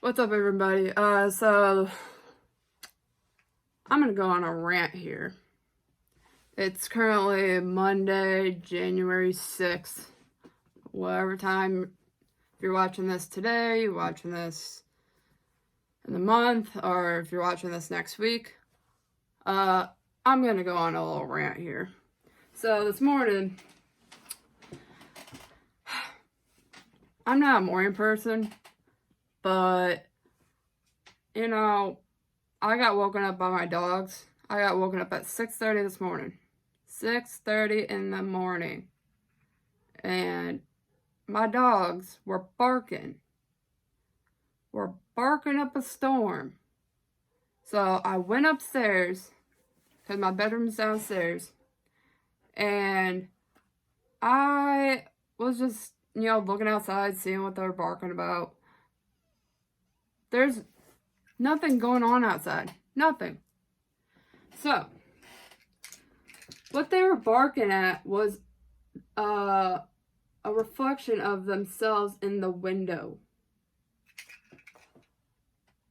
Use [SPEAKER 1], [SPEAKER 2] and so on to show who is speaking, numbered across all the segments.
[SPEAKER 1] What's up, everybody? So I'm gonna go on a rant here. It's currently Monday, January 6th. Whatever time, if you're watching this today, you're watching this in the month, or if you're watching this next week, I'm gonna go on a little rant here. So this morning, I'm not a morning person, but you know, I got woken up by my dogs. I got woken up at 6:30 this morning. 6:30 in the morning. And my dogs were barking. Were barking up a storm. So I went upstairs, because my bedroom's downstairs. And I was just, looking outside, seeing what they were barking about. There's nothing going on outside. Nothing. So, what they were barking at was a reflection of themselves in the window.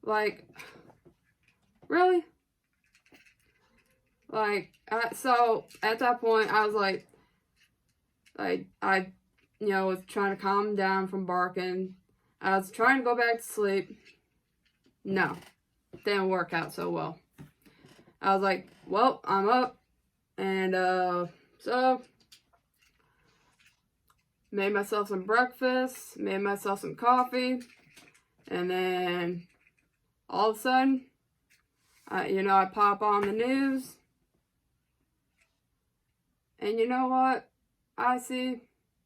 [SPEAKER 1] Like, really? So at that point, I was like, I was trying to calm them down from barking. I was trying to go back to sleep. No, didn't work out so well. I was like, well, I'm up. And, so, made myself some breakfast, made myself some coffee. And then, all of a sudden, I pop on the news. And you know what? I see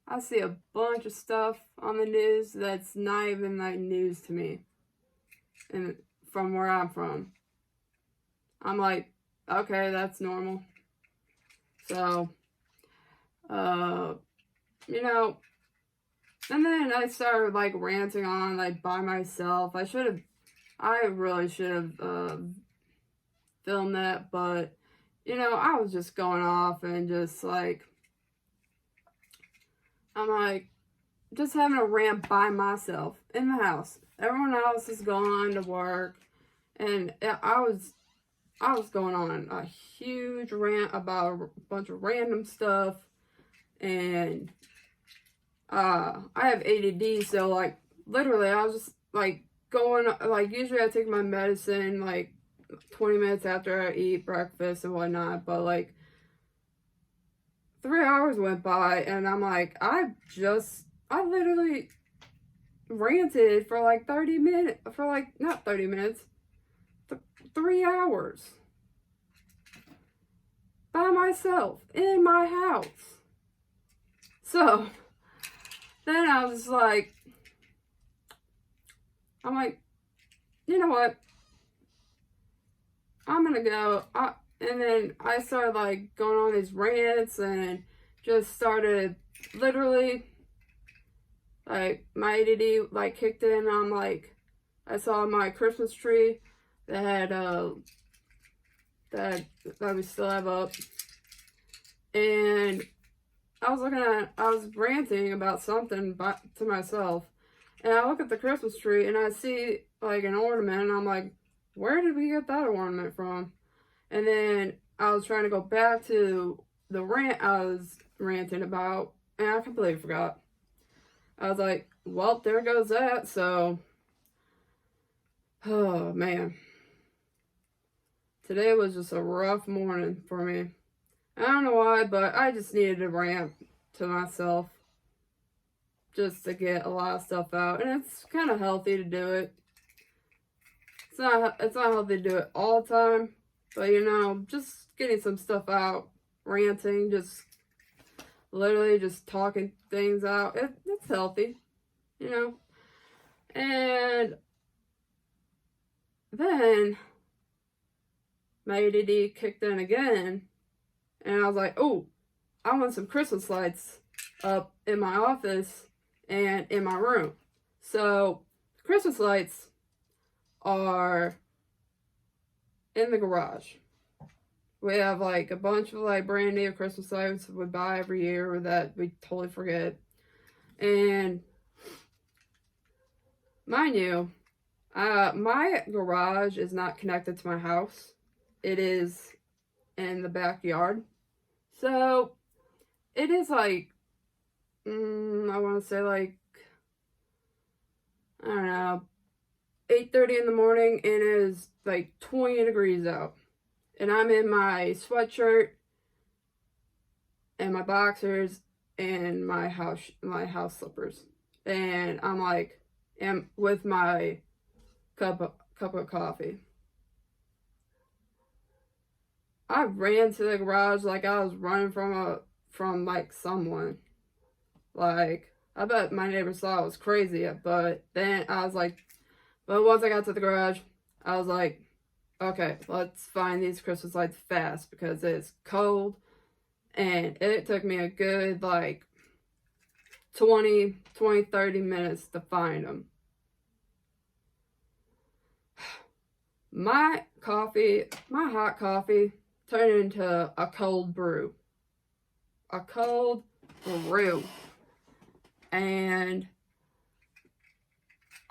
[SPEAKER 1] a bunch of stuff on the news that's not even like news to me. And from where I'm from, I'm like, okay, that's normal. So, and then I started like ranting on like by myself. I really should have filmed that, but I was just going off and just like, I'm like, just having a rant by myself in the house. Everyone else is going to work, and I was going on a huge rant about a bunch of random stuff, and I have ADD, so like literally I was just like going, like usually I take my medicine like 20 minutes after I eat breakfast and whatnot, but like 3 hours went by, and I'm like, I literally ranted for like 30 minutes, not 30 minutes, 3 hours by myself in my house. So then I was like, I'm like, you know what? I'm gonna go. And then I started like going on these rants and just started literally like my ADD like kicked in. I'm like, I saw my Christmas tree that had that we still have up, and I was ranting about something to myself, and I look at the Christmas tree and I see like an ornament, and I'm like, where did we get that ornament from? And then I was trying to go back to the rant I was ranting about, and I completely forgot. I was like, well, there goes that. So, oh man, today was just a rough morning for me. I don't know why, but I just needed to rant to myself just to get a lot of stuff out, and it's kind of healthy to do it. It's not healthy to do it all the time, but just getting some stuff out, ranting, just literally just talking things out. It's healthy, And then my ADD kicked in again, and I was like, oh, I want some Christmas lights up in my office and in my room. So Christmas lights are in the garage. We have like a bunch of like brand new Christmas lights we buy every year that we totally forget. And mind you, My garage is not connected to my house. It is in the backyard. So, it is like, I want to say like, I don't know, 8:30 in the morning, and it is like 20 degrees out. And I'm in my sweatshirt and my boxers and my house slippers. And I'm like, am with my cup of coffee. I ran to the garage like I was running from like someone. Like, I bet my neighbors thought I was crazy, but then I was like, but once I got to the garage, I was like, okay, let's find these Christmas lights fast because it's cold. And it took me a good like 20, 30 minutes to find them. My hot coffee turned into a cold brew. A cold brew. And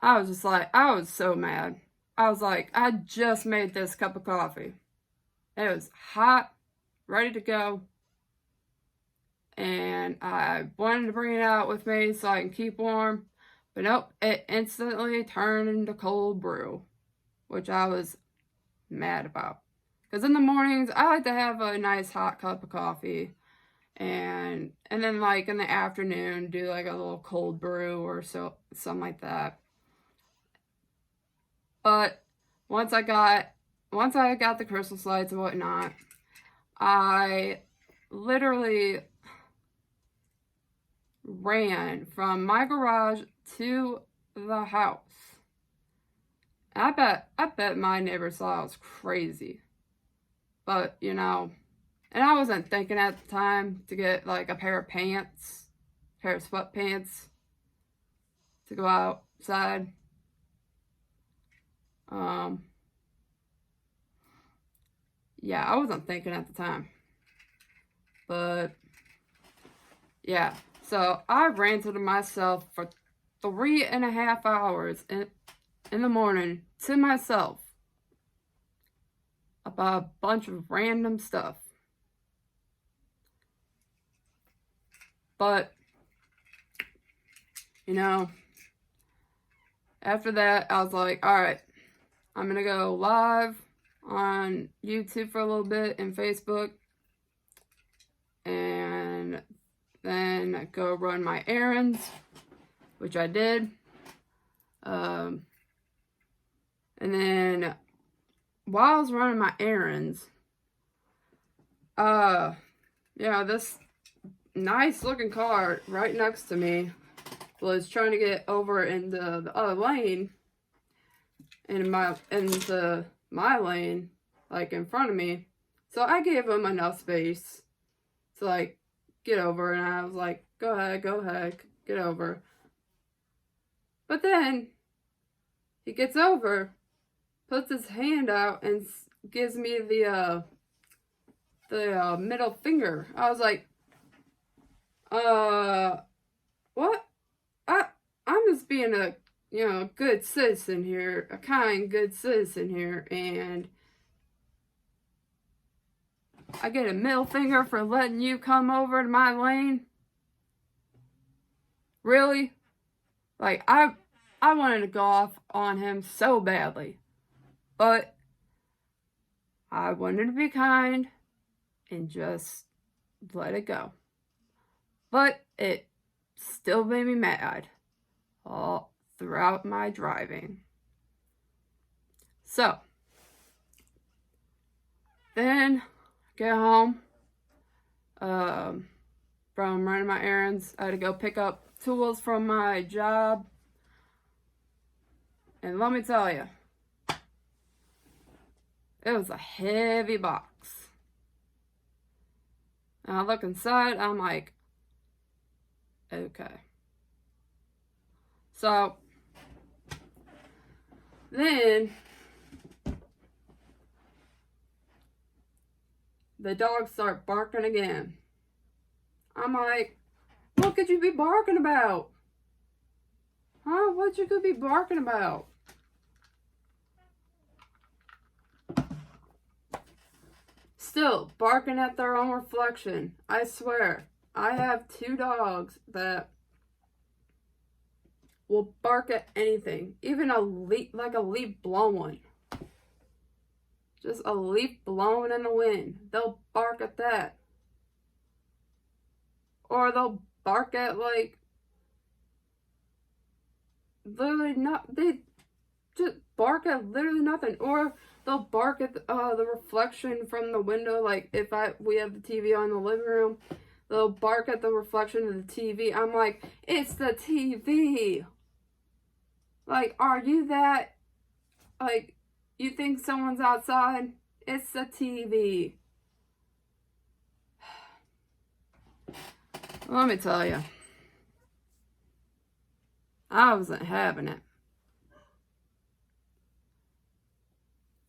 [SPEAKER 1] I was just like, I was so mad. I was like, I just made this cup of coffee. It was hot, ready to go. And I wanted to bring it out with me so I can keep warm. But nope, it instantly turned into cold brew, which I was mad about. Because in the mornings, I like to have a nice hot cup of coffee. And then like in the afternoon, do like a little cold brew or something like that. But once I got the Christmas lights and whatnot, I literally ran from my garage to the house. I bet my neighbors thought I was crazy. But, you know, and I wasn't thinking at the time to get like a pair of sweatpants to go outside. Yeah, I wasn't thinking at the time. But, yeah. So, I ranted to myself for 3.5 hours in the morning to myself about a bunch of random stuff. But, you know, after that, I was like, alright, I'm going to go live on YouTube for a little bit and Facebook. And then go run my errands, which I did. And then while I was running my errands, this nice looking car right next to me was trying to get over into the other lane, into my lane, like in front of me. So I gave him enough space to like get over, and I was like, go ahead, get over. But then he gets over, puts his hand out, and gives me the middle finger. I was like, what? I'm just being a good citizen here, a kind, good citizen here, and I get a middle finger for letting you come over to my lane? Really? Like, I wanted to go off on him so badly. But I wanted to be kind and just let it go. But it still made me mad all throughout my driving. So, then get home from running my errands. I had to go pick up tools from my job. And let me tell you, it was a heavy box. And I look inside, I'm like, okay. So, then the dogs start barking again. I'm like, what could you be barking about? Huh? What you could be barking about? still barking at their own reflection. I swear. I have 2 dogs that will bark at anything. Even a leaf, like a leaf blowing. Just a leaf blowing in the wind. They'll bark at that. Or they'll bark at, like, literally they just bark at literally nothing. Or they'll bark at the reflection from the window. Like, if we have the TV on in the living room, they'll bark at the reflection of the TV. I'm like, it's the TV. Like, are you that, like, you think someone's outside? It's the TV. Let me tell you. I wasn't having it.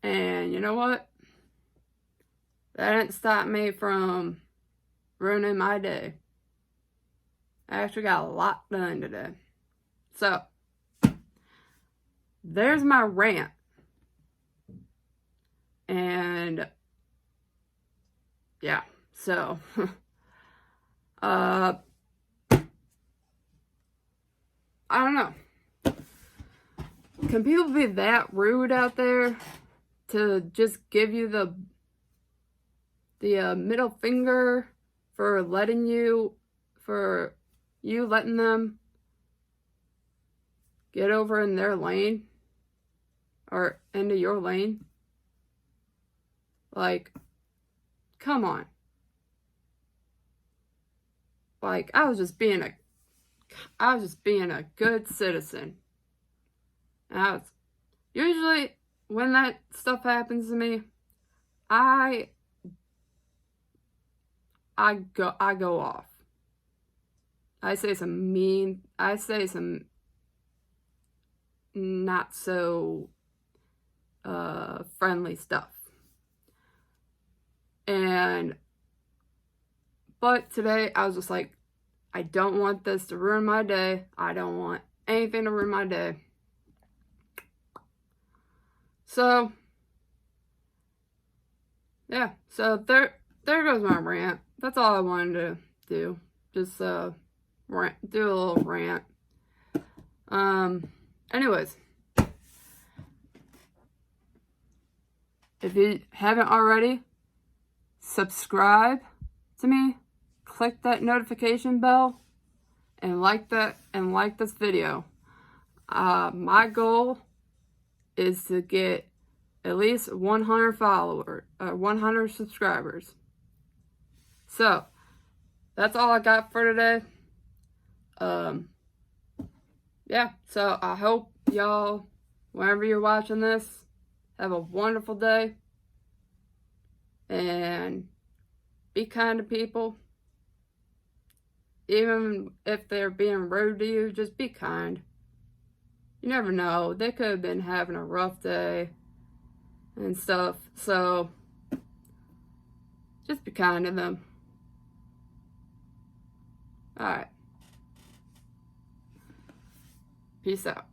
[SPEAKER 1] And you know what? That didn't stop me from ruining my day. I actually got a lot done today. So, there's my rant. And, yeah, so, I don't know. Can people be that rude out there to just give you the middle finger for letting you them get over in their lane or into your lane? Like, come on. Like, I was just being a good citizen. And usually when that stuff happens to me, I go off. I say some not so friendly stuff. But today I was just like, I don't want this to ruin my day. I don't want anything to ruin my day. So, yeah. So there goes my rant. That's all I wanted to do. Just do a little rant. Anyways, if you haven't already, subscribe to me, click that notification bell, and like this video. My goal is to get at least 100 subscribers. So, that's all I got for today. Yeah, so I hope y'all, whenever you're watching this, have a wonderful day. And be kind to people. Even if they're being rude to you, just be kind. You never know. They could have been having a rough day and stuff. So, just be kind to them. Alright. Peace out.